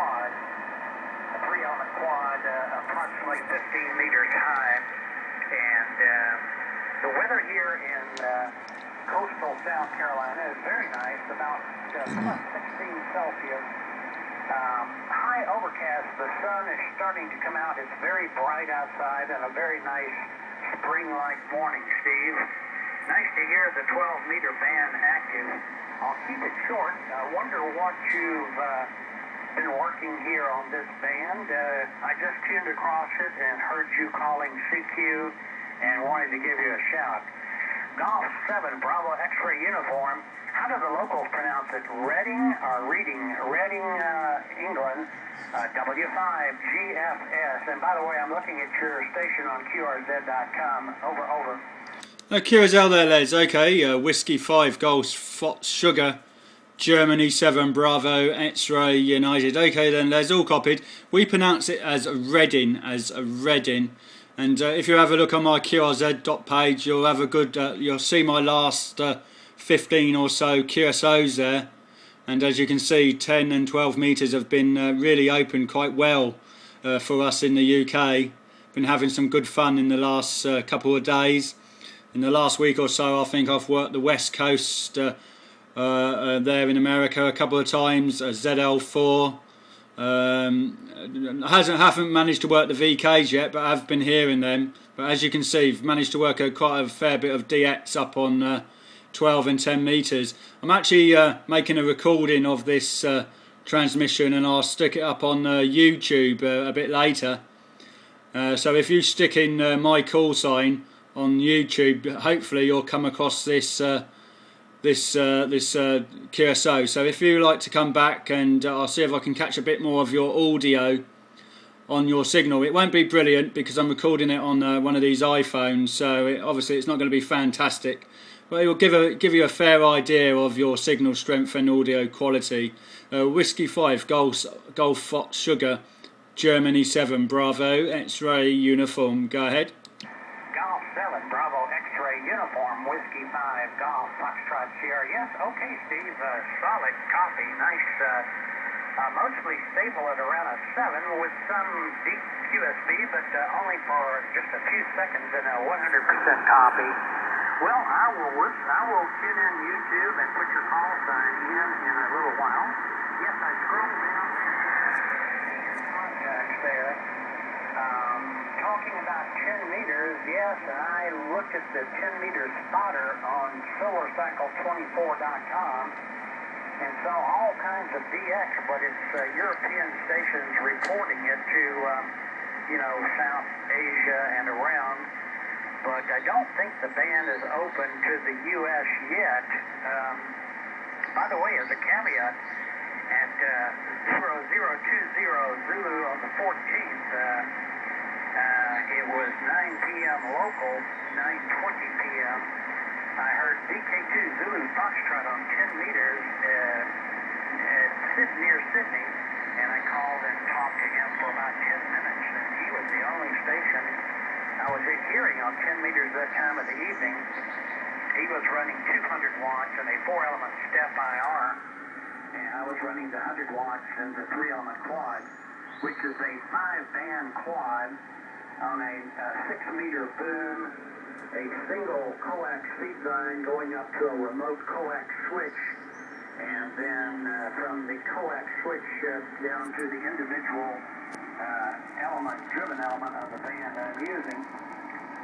quad, a 3-element quad, approximately 15 meters high. And the weather here in coastal South Carolina is very nice, about plus 16 Celsius. High overcast, the sun is starting to come out. It's very bright outside and a very nice spring-like morning, Steve. Nice to hear the 12-meter band active. I'll keep it short. I wonder what you've been working here on this band. I just tuned across it and heard you calling CQ and wanted to give you a shout. Golf 7, Bravo X-ray uniform. How do the locals pronounce it? Reading or Reading? Reading, England, W5GFS. And by the way, I'm looking at your station on QRZ.com. Over. QRZ there, Les. Okay, Whiskey 5, Golf Fox Sugar, Germany 7, Bravo, X-ray United. Okay then, Les, all copied. We pronounce it as Reading, And if you have a look on my QRZ page, you'll have a good. You'll see my last 15 or so QSOs there, and as you can see, 10 and 12 meters have been really open quite well for us in the UK. Been having some good fun in the last couple of days. In the last week or so, I think I've worked the West Coast there in America a couple of times. ZL4. Haven't managed to work the VKs yet, but I've been hearing them. But as you can see, I've managed to work quite a fair bit of DX up on 12 and 10 meters. I'm actually making a recording of this transmission, and I'll stick it up on YouTube a bit later. So if you stick in my call sign on YouTube, hopefully you'll come across this QSO. So if you like to come back, and I'll see if I can catch a bit more of your audio on your signal. It won't be brilliant because I'm recording it on one of these iPhones, so obviously it's not going to be fantastic, but it will give you a fair idea of your signal strength and audio quality. Whiskey 5, Golf Fox Sugar, Germany 7, Bravo, X-ray uniform. Go ahead. Golf 7, Bravo X-ray uniform, Whiskey 5, Golf Foxtrot Sierra. Yes, okay, Steve, solid copy, nice, mostly stable at around a 7 with some deep QSB, but only for just a few seconds in a 100% copy. Well, I will tune in YouTube and put your call sign in a little while. Yes, I scrolled down contacts there. Talking about 10 meters, yes, and I looked at the 10-meter spotter on SolarCycle24.com and saw all kinds of DX, but it's European stations reporting it to, South Asia and around. But I don't think the band is open to the U.S. yet. By the way, as a caveat, at 0020 Zulu on the 14th, it was 9 p.m. local, 9:20 p.m. I heard DK2 Zulu Foxtrot on 10 meters near Sydney, and I called and talked to him for about 10 minutes, and he was the only station I was hearing on 10 meters that time of the evening. He was running 200 watts and a 4-element step IR, and I was running the 100 watts and the 3-element quad, which is a 5-band quad on a 6-meter boom, a single coax feed line going up to a remote coax switch, and then from the coax switch down to the individual driven element of the band I'm using.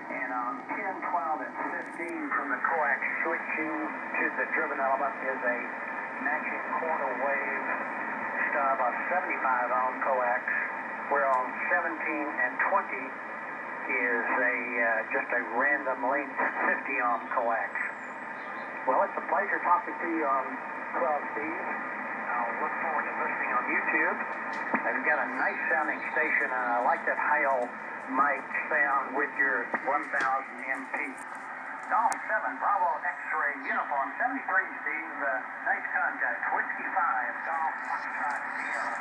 And on 10, 12, and 15 from the coax switching to the driven element is a matching quarter wave stub of 75 ohm coax, where on 17 and 20 is just a random length 50 ohm coax. Well, it's a pleasure talking to you on 12 Steve. I'll look forward to listening on YouTube. I've got a nice sounding station, and I like that high-old mic sound with your 1000 MP. Golf 7, Bravo X-ray uniform, 73 Steve. Nice contact. Whiskey 5, Golf Foxtrot Sierra.